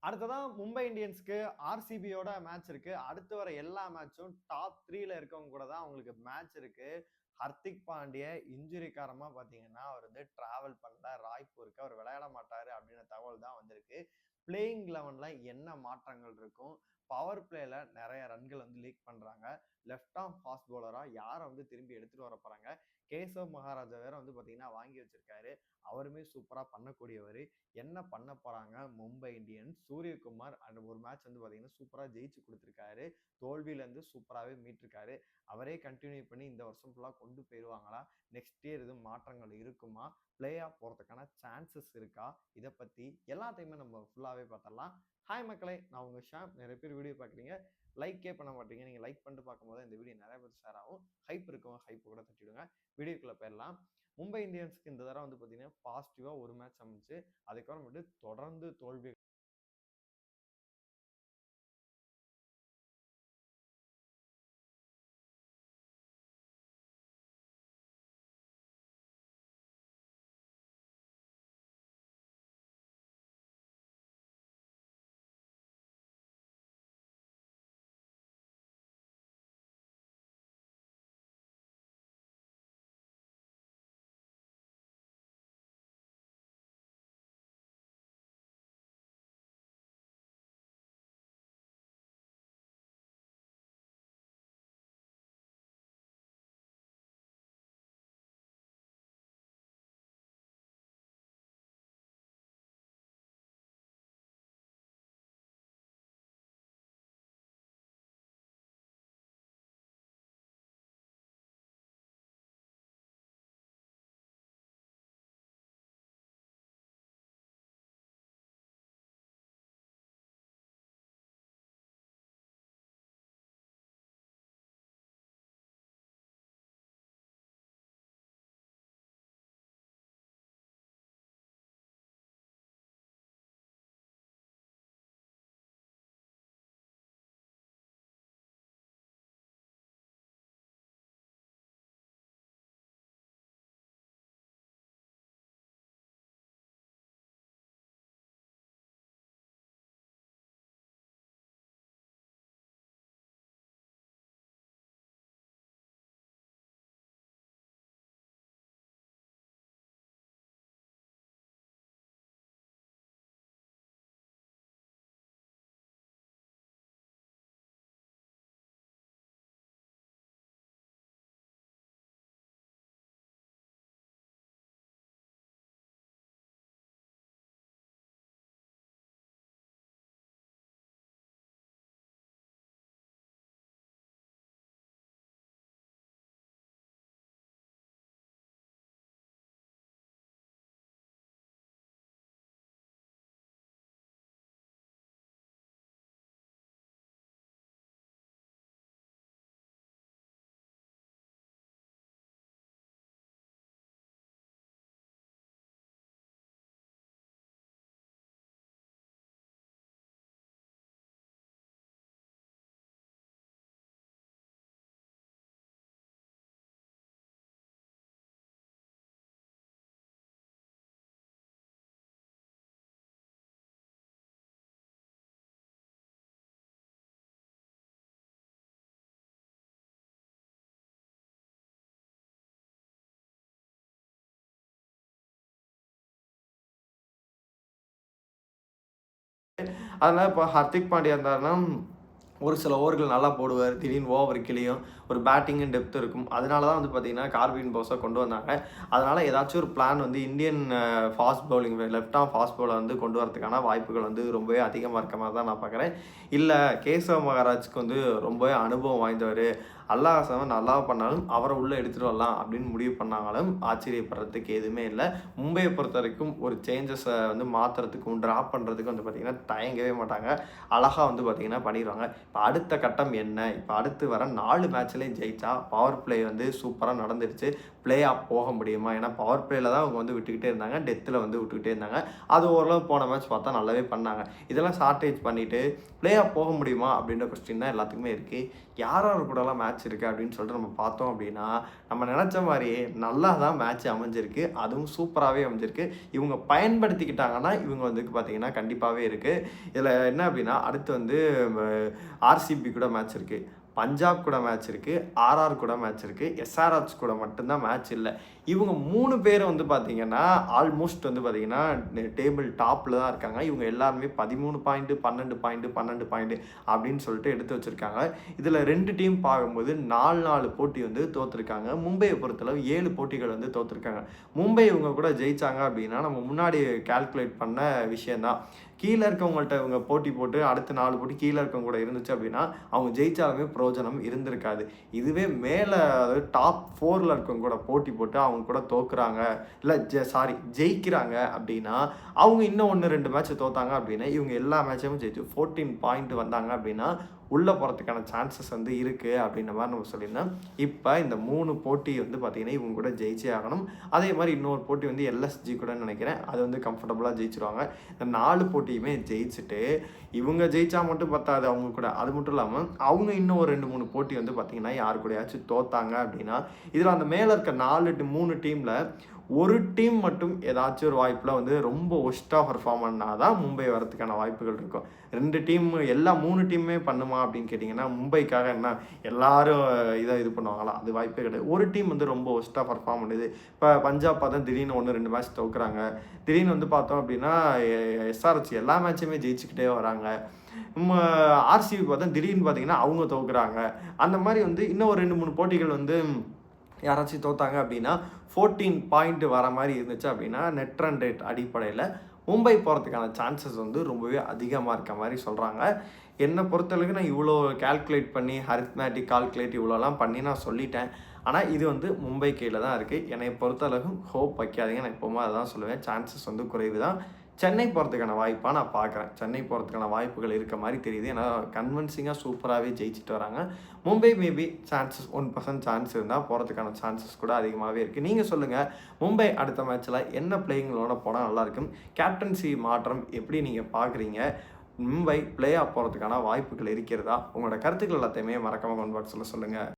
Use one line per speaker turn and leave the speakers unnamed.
அடுத்ததான் மும்பை இந்தியன்ஸ்க்கு ஆர்சிபியோட மேட்ச் இருக்கு. அடுத்து வர எல்லா மேட்சும் டாப் 3ல இருக்கவங்க கூட தான் அவங்களுக்கு மேட்ச் இருக்கு. ஹர்திக் பாண்டிய இன்ஜுரி காரணமா பாத்தீங்கன்னா அவர் வந்து டிராவல் பண்ணல, ராய்ப்பூருக்கு அவர் விளையாட மாட்டாரு அப்படின்ற தகவல் தான் வந்திருக்கு. பிளேயிங் 11ல என்ன மாற்றங்கள் இருக்கும், பவர் பிளேல நிறைய ரன்கள் வந்து லீக் பண்றாங்க, லெஃப்ட் ஆர்ம் ஃபாஸ்ட் பவுலரா யாரை வந்து திரும்பி எடுத்துட்டு வர போறாங்க, கேசவ் மகாராஜா வேற வந்து பாத்தீங்கன்னா வாங்கி வச்சிருக்காரு, அவருமே சூப்பரா பண்ணக்கூடியவர். என்ன பண்ண போறாங்க மும்பை இந்தியன்ஸ்? சூரியகுமார் அந்த ஒரு மேட்ச் வந்து பாத்தீங்கன்னா சூப்பரா ஜெயிச்சு கொடுத்திருக்காரு, தோல்வியில இருந்து சூப்பராகவே மீட்டிருக்காரு. அவரே கண்டினியூ பண்ணி இந்த வருஷம் ஃபுல்லா கொண்டு போயிருவாங்களா, நெக்ஸ்ட் இயர் எதுவும் மாற்றங்கள் இருக்குமா, பிளே ஆஃப் போறதுக்கான சான்சஸ் இருக்கா, இதை பத்தி எல்லாத்தையுமே நம்ம ஃபுல்லாவே பார்த்துடலாம். ஹாய் மக்களே, நான் உங்க ஷாம். நிறைய பேர் வீடியோ பாக்குறீங்க, லைக்கே பண்ண மாட்டீங்க. நீங்க லைக் பண்ணிட்டு பார்க்கும்போது இந்த வீடியோ நிறைய பேர் ஷேர் ஆகும். ஹைப் இருக்கும், ஹைப் கூட தட்டிடுங்க. வீடியோக்குள்ள போயிடலாம். மும்பை இந்தியன்ஸ்க்கு இந்த தடவை வந்து பாத்தீங்கன்னா பாசிட்டிவா ஒரு மேட்ச் அமைச்சு, அதுக்கப்புறம் வந்து தொடர்ந்து தோல்வி. அதனால இப்போ ஹர்திக் பாண்டியா இருந்தாருன்னா ஒரு சில ஓவர்கள் நல்லா போடுவார், திடீர்னு ஓவர் கிளியும் ஒரு பேட்டிங் டெப்த் இருக்கும். அதனால தான் வந்து பார்த்தீங்கன்னா கார்வின் போஸை கொண்டு வந்தாங்க. அதனால் ஏதாச்சும் ஒரு பிளான் வந்து Indian fast bowling left arm fast bowler வந்து கொண்டு வரதுக்கான வாய்ப்புகள் வந்து ரொம்பவே அதிகமாக இருக்க மாதிரி தான் நான் பார்க்குறேன். இல்லை, கேசவ் மகாராஜ்க்கு வந்து ரொம்பவே அனுபவம் வாய்ந்தவர், அல்லாஹ் நல்லா பண்ணாலும் அவரை உள்ளே எடுத்துகிட்டு வரலாம் அப்படின்னு முடிவு பண்ணாலும் ஆச்சரியப்படுறதுக்கு எதுவுமே இல்லை. மும்பையை பொறுத்த வரைக்கும் ஒரு சேஞ்சஸை வந்து மாற்றுறதுக்கும் ட்ராப் பண்ணுறதுக்கும் வந்து பார்த்திங்கன்னா தயங்கவே மாட்டாங்க. அழகாக வந்து பார்த்திங்கன்னா பண்ணிடுவாங்க. இப்போ அடுத்த கட்டம் என்ன, இப்போ அடுத்து வர 4 மேட்ச்லேயும் ஜெயிச்சா பவர் பிளே வந்து சூப்பராக நடந்துருச்சு, பிளே ஆஃப் போக முடியுமா? ஏன்னா பவர் பிளேயில் தான் அவங்க வந்து விட்டுக்கிட்டே இருந்தாங்க, டெத்தில் வந்து விட்டுக்கிட்டே இருந்தாங்க. அது ஓரளவு போன மேட்ச் பார்த்தா நல்லாவே பண்ணாங்க. இதெல்லாம் ஷார்ட்டேஜ் பண்ணிவிட்டு பிளே ஆஃப் போக முடியுமா அப்படின்ற கொஸ்டின் தான் எல்லாத்துக்குமே இருக்குது. யார் யார் கூடலாம் மேட்ச் மேட்ச் இருக்குது அப்படின்னு சொல்லிட்டு நம்ம பார்த்தோம் அப்படின்னா, நம்ம நினச்ச மாதிரியே நல்லா தான் மேட்ச் அமைஞ்சிருக்கு. அதுவும் சூப்பராகவே அமைஞ்சிருக்கு. இவங்க பயன்படுத்திக்கிட்டாங்கன்னா, இவங்க வந்து பார்த்தீங்கன்னா கண்டிப்பாகவே இருக்குது. இதில் என்ன அப்படின்னா, அடுத்து வந்து ஆர்சிபி கூட மேட்ச் இருக்குது. பஞ்சாப் கூட மேட்ச் இருக்குது. ஆர்ஆர் கூட மேட்ச் இருக்குது. எஸ்ஆர்ஹெச் கூட மட்டும்தான் மேட்ச் இல்ல. இவங்க 3 பேரும் வந்து பார்த்தீங்கன்னா, ஆல்மோஸ்ட் வந்து பார்த்தீங்கன்னா, டேபிள் டாப்ல தான் இருக்காங்க. இவங்க எல்லாருமே 13 பாயிண்ட், 12 பாயிண்ட், 12 பாயிண்ட் அப்படின்னு சொல்லிட்டு எடுத்து வச்சிருக்காங்க. இதில 2 டீம் பார்க்கும்போது 4 போட்டி வந்து தோத்துருக்காங்க. மும்பையை பொறுத்தளவு 7 போட்டிகள் வந்து தோத்துருக்காங்க. மும்பை இவங்க கூட ஜெயிச்சாங்க அப்படின்னா, நம்ம முன்னாடி கால்குலேட் பண்ண விஷயம் தான். கீழ இருக்கவங்கள்ட்ட இவங்க போட்டி போட்டு அடுத்த 4 போட்டி கீழ இருக்கவங்க கூட இருந்துச்சு அப்படின்னா, அவங்க ஜெயிச்சாலுமே பிரயோஜனம் இருந்திருக்காது. இதுவே மேல அதாவது டாப் 4ல இருக்கவங்க கூட போட்டி போட்டு அவங்க கூட தோக்குறாங்க, இல்ல ஜெயிக்கிறாங்க அப்படின்னா, அவங்க இன்னும் 1, 2 மேட்ச் தோத்தாங்க அப்படின்னா, இவங்க எல்லா மேட்சையும் ஜெயிச்சு 14 பாயிண்ட் வந்தாங்க அப்படின்னா, உள்ள போறதுக்கான சான்சஸ் வந்து இருக்கு அப்படின்ற மாதிரி நம்ம சொல்லியிருந்தோம். இப்ப இந்த 3 போட்டி வந்து பார்த்தீங்கன்னா, இவங்க கூட ஜெயிச்சே ஆகணும். அதே மாரி இன்னொரு போட்டி வந்து எல்எஸ்ஜி கூடன்னு நினைக்கிறேன். அது வந்து கம்ஃபர்டபுளா ஜெயிச்சுருவாங்க. இந்த 4 போட்டியுமே ஜெயிச்சுட்டு, இவங்க ஜெயிச்சா மட்டும் பத்தாது அவங்க கூட. அது மட்டும் இல்லாம, அவங்க இன்னும் ஒரு 2, 3 போட்டி வந்து பார்த்தீங்கன்னா, யாரு கூடயாச்சும் தோத்தாங்க அப்படின்னா, இதில அந்த மேல இருக்க 3 டீம்ல ஒரு டீம் மட்டும் ஏதாச்சும் ஒரு வாய்ப்புல வந்து ரொம்ப ஒர்ஸ்ட்டா பெர்ஃபார்ம் பண்ணா தான் மும்பை வரதுக்கான வாய்ப்புகள் இருக்கும். 2 டீம் எல்லா 3 டீமுமே பண்ணுமா அப்படின்னு கேட்டிங்கன்னா, மும்பைக்காக என்ன எல்லாரும் இது பண்ணுவாங்களா? அது வாய்ப்பே கிடையாது. ஒரு டீம் வந்து ரொம்ப ஒர்ஸ்ட்டா பெர்ஃபார்ம் பண்ணுது. இப்ப பஞ்சாப் பார்த்தா திடீர்னு 1, 2 மேட்ச் தோக்குறாங்க. திடீர்னு வந்து பார்த்தோம் அப்படின்னா, எஸ்ஆர்ஹெச் எல்லா மேட்சுமே ஜெயிச்சுக்கிட்டே வராங்க. ஆர்சிபி பார்த்தா திடீர்னு பார்த்தீங்கன்னா, அவங்க தோக்குறாங்க. அந்த மாரி வந்து இன்னும் ஒரு 2, 3 போட்டிகள் வந்து யாராச்சும் தோத்தாங்க அப்படின்னா 14 பாயிண்ட் வர மாதிரி இருந்துச்சு அப்படின்னா நெட் ரன் ரேட் அடிப்படையில் மும்பை போகிறதுக்கான சான்சஸ் வந்து ரொம்பவே அதிகமாக இருக்க மாதிரி சொல்கிறாங்க. என்னை பொறுத்தளவுக்கு நான் இவ்வளோ கால்குலேட் பண்ணி அரித்மேட்டிக் கால்குலேட் இவ்வளோலாம் பண்ணி நான் சொல்லிட்டேன். ஆனால் இது வந்து மும்பை கையில் தான் இருக்குது. என்னை பொறுத்தளவுக்கு ஹோப் வைக்காதீங்க. நான் எப்போவுமே அதான் சொல்லுவேன். சான்சஸ் வந்து குறைவு தான். சென்னை போகிறதுக்கான வாய்ப்பாக நான் பார்க்குறேன். சென்னை போகிறதுக்கான வாய்ப்புகள் இருக்க மாதிரி தெரியுது. ஏன்னா கன்வின்சிங்காக சூப்பராகவே ஜெயிச்சுட்டு வராங்க. மும்பை மேபி சான்சஸ் 1% சான்ஸ் இருந்தால் போகிறதுக்கான சான்சஸ் கூட அதிகமாகவே இருக்குது. நீங்கள் சொல்லுங்கள், மும்பை அடுத்த மேட்ச்சில் என்ன பிளேயிங்களோட போனால் நல்லாயிருக்கும்? கேப்டன்சி மாற்றம் எப்படி நீங்கள் பார்க்குறீங்க? மும்பை பிளே ஆஃப் போகிறதுக்கான வாய்ப்புகள் இருக்கிறதா? உங்களோட கருத்துக்கள் எல்லாத்தையுமே மறக்காமல் கமெண்ட் பாக்ஸில் சொல்லுங்கள்.